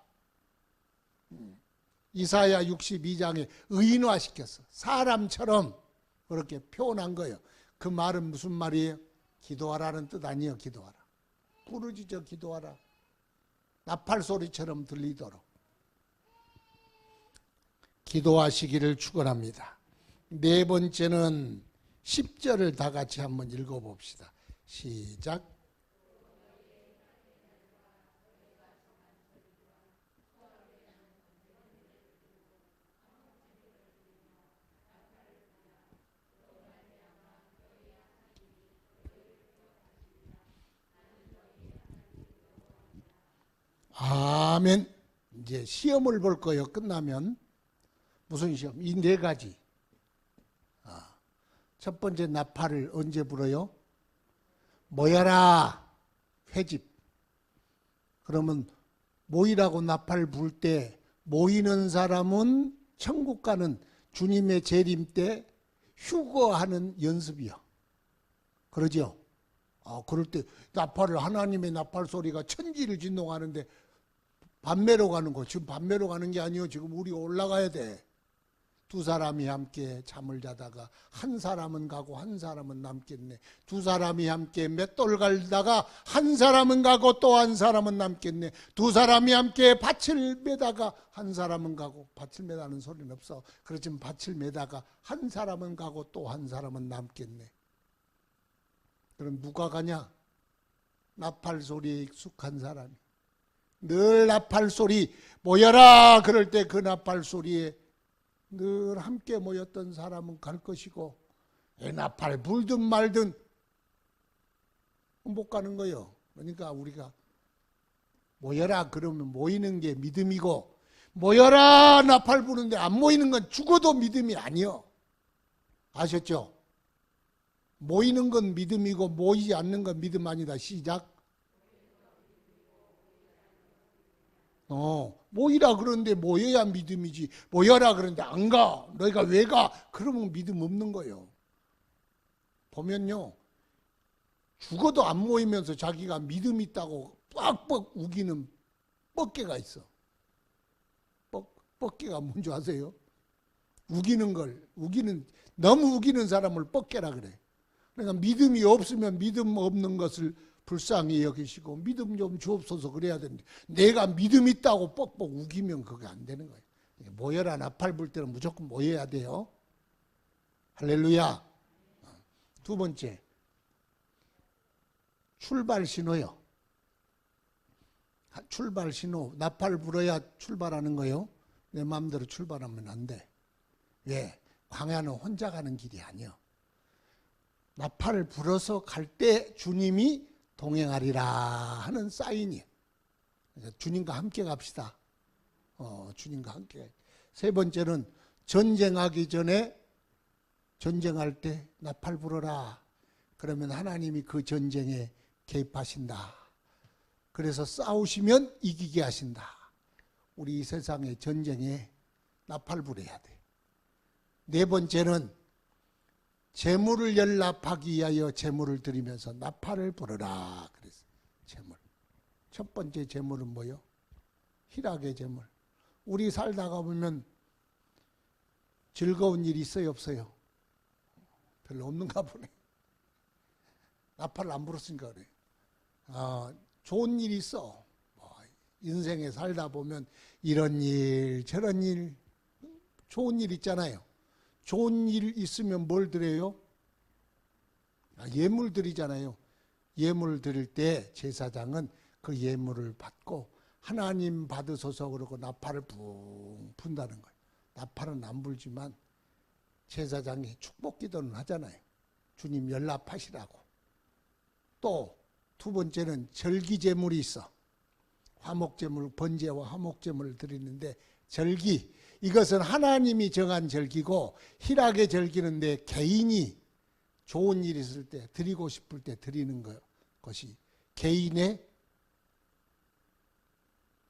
이사야 62장에 의인화 시켰어. 사람처럼 그렇게 표현한 거예요. 그 말은 무슨 말이에요? 기도하라는 뜻 아니에요. 기도하라. 부르짖어 기도하라. 나팔 소리처럼 들리도록 기도하시기를 축원합니다. 네 번째는 10절을 다 같이 한번 읽어봅시다. 시작. 아멘. 이제 시험을 볼 거예요. 끝나면. 무슨 시험? 이 네 가지. 첫 번째 나팔을 언제 불어요? 모여라. 회집. 그러면 모이라고 나팔 불 때 모이는 사람은 천국 가는 주님의 재림 때 휴거하는 연습이요. 그러죠? 그럴 때 나팔을 하나님의 나팔 소리가 천지를 진동하는데 밤매로 가는 거. 지금 밤매로 가는 게 아니요. 지금 우리 올라가야 돼. 두 사람이 함께 잠을 자다가 한 사람은 가고 한 사람은 남겠네. 두 사람이 함께 맷돌 갈다가 한 사람은 가고 또 한 사람은 남겠네. 두 사람이 함께 밭을 매다가 한 사람은 가고, 밭을 매다는 소리는 없어. 그렇지만 밭을 매다가 한 사람은 가고 또 한 사람은 남겠네. 그럼 누가 가냐? 나팔 소리에 익숙한 사람이. 늘 나팔 소리 모여라 그럴 때 그 나팔 소리에 늘 함께 모였던 사람은 갈 것이고, 나팔 불든 말든 못 가는 거예요. 그러니까 우리가 모여라 그러면 모이는 게 믿음이고, 모여라 나팔 부는데 안 모이는 건 죽어도 믿음이 아니요. 아셨죠? 모이는 건 믿음이고 모이지 않는 건 믿음 아니다. 시작. 모이라 그러는데 모여야 믿음이지. 모여라 그러는데 안 가. 너희가 왜 가? 그러면 믿음 없는 거예요. 보면요. 죽어도 안 모이면서 자기가 믿음 있다고 뻑뻑 우기는 뻑개가 있어. 뻑개가 뭔지 아세요? 너무 우기는 사람을 뻑개라 그래. 그러니까 믿음이 없으면 믿음 없는 것을 불쌍히 여기시고 믿음 좀 주옵소서 그래야 되는데, 내가 믿음 있다고 뻑뻑 우기면 그게 안 되는 거예요. 모여라 나팔 불 때는 무조건 모여야 돼요. 할렐루야. 두 번째, 출발 신호요. 출발 신호. 나팔 불어야 출발하는 거예요. 내 마음대로 출발하면 안 돼. 왜? 광야는 혼자 가는 길이 아니요. 나팔을 불어서 갈 때 주님이 동행하리라 하는 사인이에요. 주님과 함께 갑시다. 주님과 함께. 세 번째는 전쟁하기 전에, 전쟁할 때 나팔 불어라. 그러면 하나님이 그 전쟁에 개입하신다. 그래서 싸우시면 이기게 하신다. 우리 이 세상의 전쟁에 나팔 불어야 돼. 네 번째는 재물을 연납하기 위하여 재물을 드리면서 나팔을 불어라. 그래서 재물. 첫 번째 재물은 뭐요? 희락의 재물. 우리 살다가 보면 즐거운 일 있어요, 없어요? 별로 없는가 보네. 나팔을 안 불었으니까 그래. 좋은 일이 있어. 인생에 살다 보면 이런 일, 저런 일, 좋은 일 있잖아요. 좋은 일 있으면 뭘 드려요? 예물 드리잖아요. 예물 드릴 때 제사장은 그 예물을 받고 하나님 받으소서 그러고 나팔을 붕 분다는 거예요. 나팔은 안 불지만 제사장이 축복 기도는 하잖아요. 주님 연락하시라고. 또 두 번째는 절기제물이 있어. 화목제물, 번제와 화목제물을 드리는데, 절기, 이것은 하나님이 정한 절기고, 희락의 절기는데 개인이 좋은 일이 있을 때, 드리고 싶을 때 드리는 것이 개인의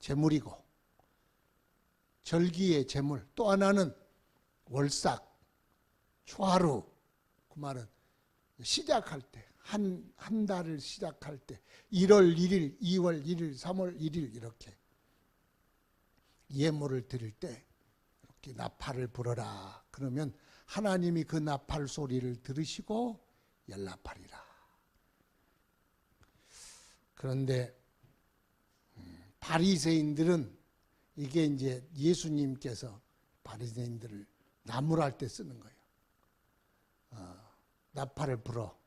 제물이고, 절기의 제물. 또 하나는 월삭, 초하루. 그 말은 시작할 때, 한 달을 시작할 때 1월 1일, 2월 1일, 3월 1일 이렇게 예물을 드릴 때 이렇게 나팔을 불어라. 그러면 하나님이 그 나팔 소리를 들으시고 연락하리라. 그런데 바리새인들은 이게 이제 예수님께서 바리새인들을 나무랄 때 쓰는 거예요. 나팔을 불어.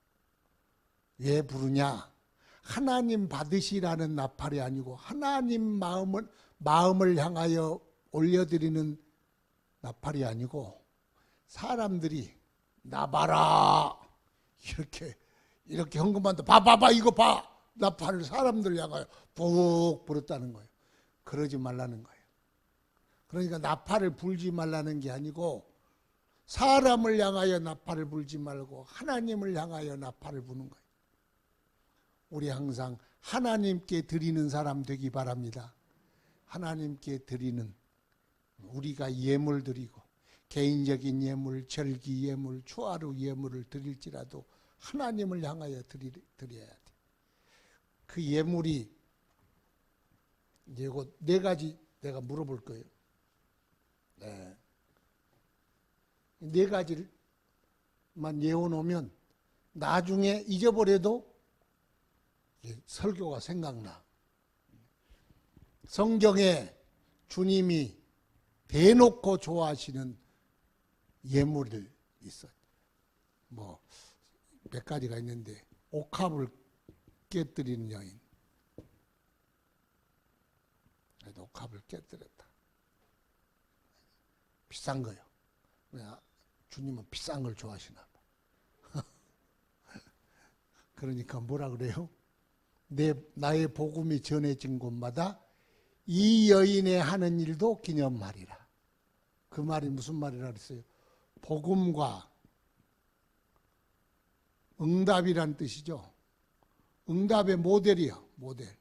왜 부르냐? 하나님 받으시라는 나팔이 아니고 하나님 마음을 향하여 올려드리는 나팔이 아니고 사람들이 나 봐라 이렇게 헌금한다. 봐봐봐 이거 봐. 나팔을 사람들 향하여 푹 불었다는 거예요. 그러지 말라는 거예요. 그러니까 나팔을 불지 말라는 게 아니고 사람을 향하여 나팔을 불지 말고 하나님을 향하여 나팔을 부는 거예요. 우리 항상 하나님께 드리는 사람 되기 바랍니다. 하나님께 드리는, 우리가 예물 드리고 개인적인 예물, 절기 예물, 추하루 예물을 드릴지라도 하나님을 향하여 드려야 돼. 그 예물이 이제 이거 네 가지 내가 물어볼 거예요. 네. 네 가지만 외워놓으면 나중에 잊어버려도 설교가 생각나. 성경에 주님이 대놓고 좋아하시는 예물들 있어요. 뭐 몇 가지가 있는데 옥합을 깨뜨리는 여인. 옥합을 깨뜨렸다. 비싼 거요. 주님은 비싼 걸 좋아하시나 봐. 그러니까 뭐라 그래요? 나의 복음이 전해진 곳마다 이 여인의 하는 일도 기념하리라. 그 말이 무슨 말이라 그랬어요? 복음과 응답이란 뜻이죠. 응답의 모델이요. 모델.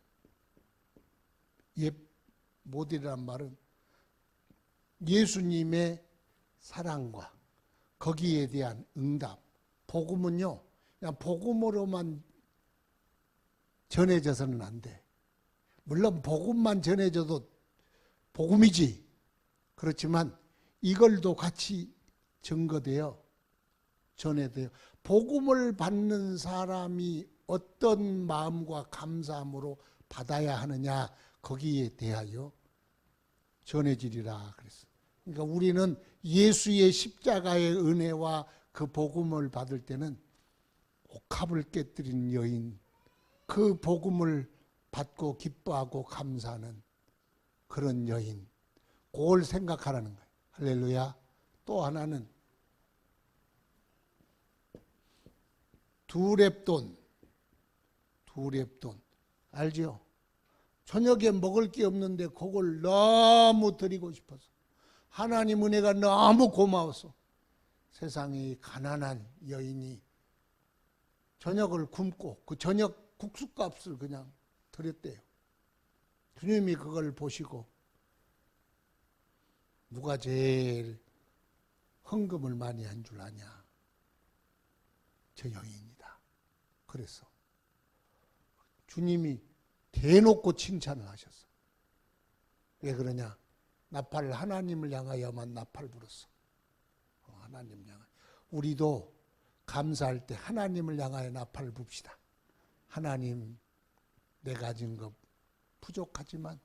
모델이란 말은 예수님의 사랑과 거기에 대한 응답. 복음은요, 그냥 복음으로만 전해져서는 안 돼. 물론 복음만 전해져도 복음이지. 그렇지만 이걸도 같이 증거되어 전해돼요. 복음을 받는 사람이 어떤 마음과 감사함으로 받아야 하느냐, 거기에 대하여 전해지리라 그랬어. 그러니까 우리는 예수의 십자가의 은혜와 그 복음을 받을 때는 옥합을 깨뜨린 여인, 그 복음을 받고 기뻐하고 감사하는 그런 여인, 그걸 생각하라는 거예요. 할렐루야. 또 하나는 두렙돈 알죠? 저녁에 먹을 게 없는데 그걸 너무 드리고 싶어서 하나님 은혜가 너무 고마워서 세상에 가난한 여인이 저녁을 굶고 그 저녁 국수값을 그냥 드렸대요. 주님이 그걸 보시고 누가 제일 헌금을 많이 한 줄 아냐? 저 여인이다. 그래서 주님이 대놓고 칭찬을 하셨어. 왜 그러냐? 나팔을 하나님을 향하여만 나팔 불었어. 하나님 향하여. 우리도 감사할 때 하나님을 향하여 나팔을 붑시다. 하나님, 내가 가진 것 부족하지만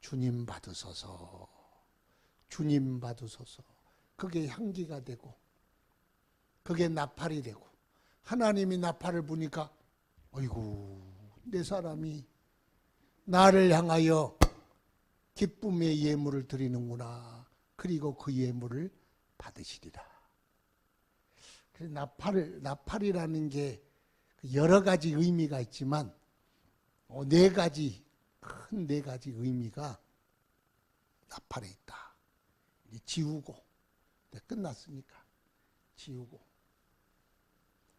주님 받으소서. 주님 받으소서. 그게 향기가 되고 그게 나팔이 되고 하나님이 나팔을 부니까 어이구 내 사람이 나를 향하여 기쁨의 예물을 드리는구나. 그리고 그 예물을 받으시리라. 그래서 나팔이라는 게 여러 가지 의미가 있지만 네 가지, 큰 네 가지 의미가 나팔에 있다. 이제 지우고, 끝났으니까 지우고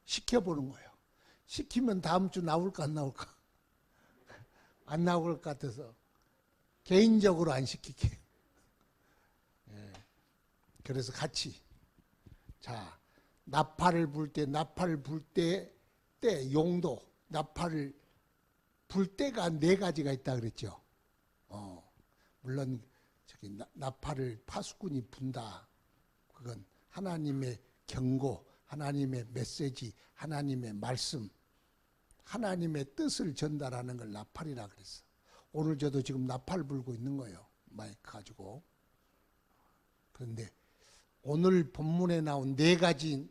시켜보는 거예요. 시키면 다음 주 나올까 안 나올까? 안 나올 것 같아서 개인적으로 안 시킬게요. 그래서 같이 자 나팔을 불 때 용도 나팔을 불 때가 네 가지가 있다 그랬죠. 물론 저기 나팔을 파수꾼이 분다. 그건 하나님의 경고, 하나님의 메시지, 하나님의 말씀, 하나님의 뜻을 전달하는 걸 나팔이라 그랬어. 오늘 저도 지금 나팔 불고 있는 거예요. 마이크 가지고. 그런데 오늘 본문에 나온 4가지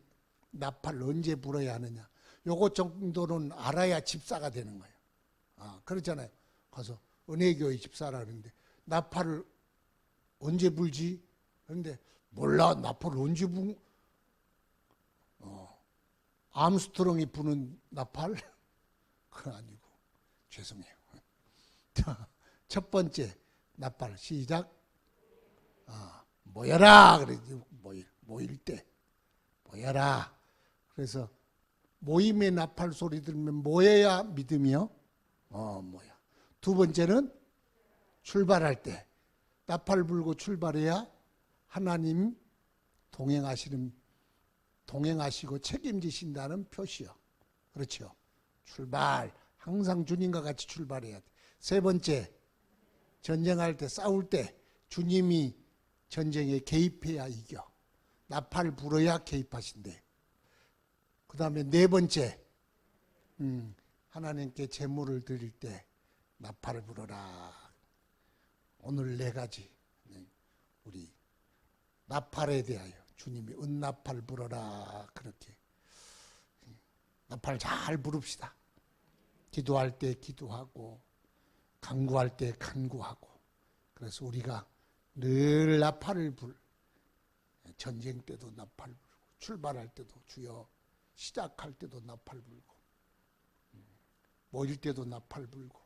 나팔 언제 불어야 하느냐. 요거 정도는 알아야 집사가 되는 거예요. 그렇잖아요. 가서 은혜교회 집사라 그러는데 나팔을 언제 불지? 그런데 몰라. 나팔을 언제 암스트롱이 부는 나팔? 그건 아니고. 죄송해요. 자, 첫 번째 나팔 시작. 모여라. 그러지. 모일 때 모여라. 그래서 모임의 나팔 소리 들으면 모여야 믿음이요. 모여. 두 번째는 출발할 때 나팔 불고 출발해야 하나님 동행하시고 책임지신다는 표시요. 그렇죠. 출발. 항상 주님과 같이 출발해야 돼. 세 번째, 전쟁할 때, 싸울 때 주님이 전쟁에 개입해야 이겨. 나팔 불어야 개입하신대. 그 다음에 네 번째, 하나님께 제물을 드릴 때 나팔을 불어라. 오늘 4가지 우리 나팔에 대하여 주님이 은나팔 불어라. 그렇게 나팔 잘 부릅시다. 기도할 때 기도하고 간구할 때 간구하고. 그래서 우리가 늘 나팔을 전쟁 때도 나팔 불고 출발할 때도 주여, 시작할 때도 나팔 불고 모일 때도 나팔 불고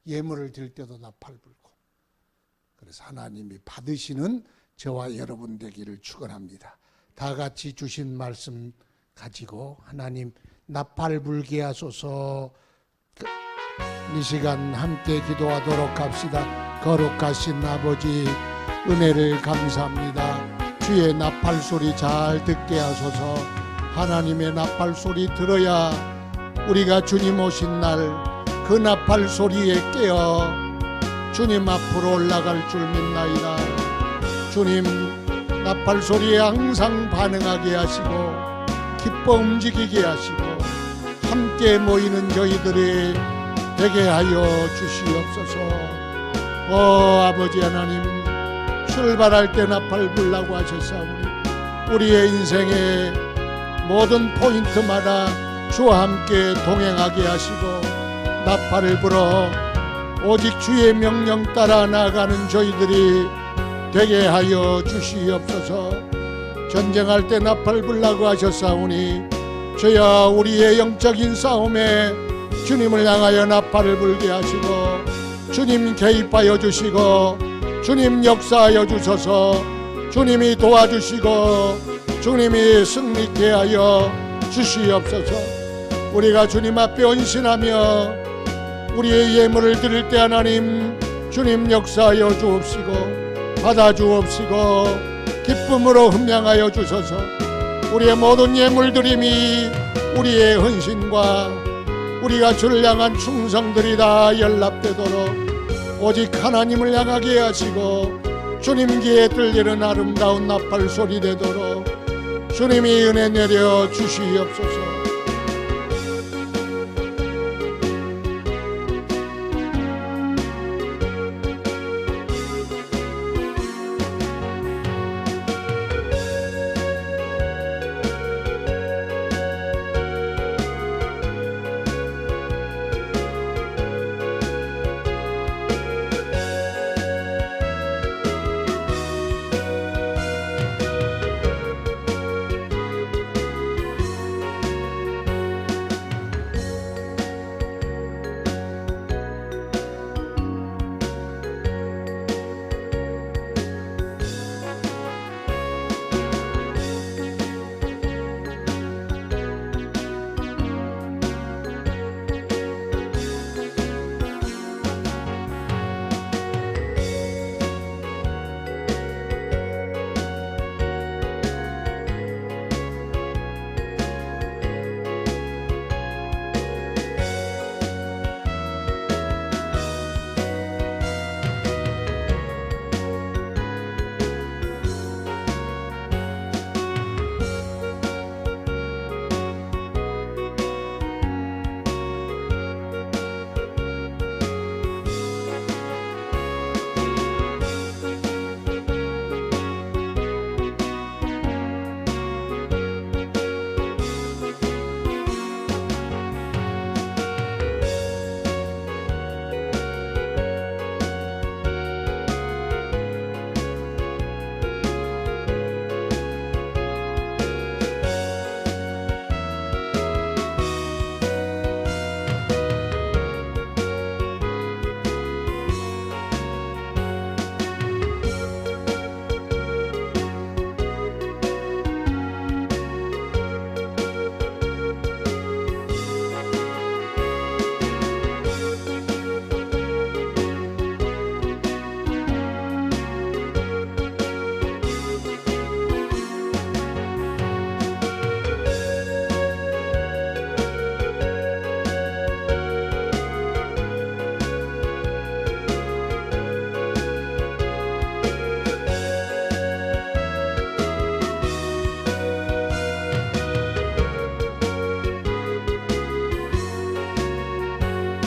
예물을 드릴 때도 나팔 불고. 그래서 하나님이 받으시는 저와 여러분 되기를 축원합니다. 다 같이 주신 말씀 가지고 하나님 나팔 불게 하소서. 이 시간 함께 기도하도록 합시다. 거룩하신 아버지, 은혜를 감사합니다. 주의 나팔 소리 잘 듣게 하소서. 하나님의 나팔 소리 들어야 우리가 주님 오신 날 그 나팔 소리에 깨어 주님 앞으로 올라갈 줄 믿나이다. 주님, 나팔 소리에 항상 반응하게 하시고 기뻐 움직이게 하시고 함께 모이는 저희들이 되게 하여 주시옵소서. 아버지 하나님, 출발할 때 나팔 불라고 하셨사오니 우리의 인생의 모든 포인트마다 주와 함께 동행하게 하시고 나팔을 불어 오직 주의 명령 따라 나아가는 저희들이 되게 하여 주시옵소서. 전쟁할 때 나팔 불라고 하셨사오니 주여, 우리의 영적인 싸움에 주님을 향하여 나팔을 불게 하시고 주님 개입하여 주시고 주님 역사하여 주소서. 주님이 도와주시고 주님이 승리케 하여 주시옵소서. 우리가 주님 앞에 헌신하며 우리의 예물을 드릴 때 하나님 주님 역사하여 주옵시고 받아주옵시고 기쁨으로 흠양하여 주소서. 우리의 모든 예물드림이 우리의 헌신과 우리가 주를 향한 충성들이 다 연합되도록 오직 하나님을 향하게 하시고 주님 귀에 들리는 아름다운 나팔 소리 되도록 주님이 은혜 내려 주시옵소서.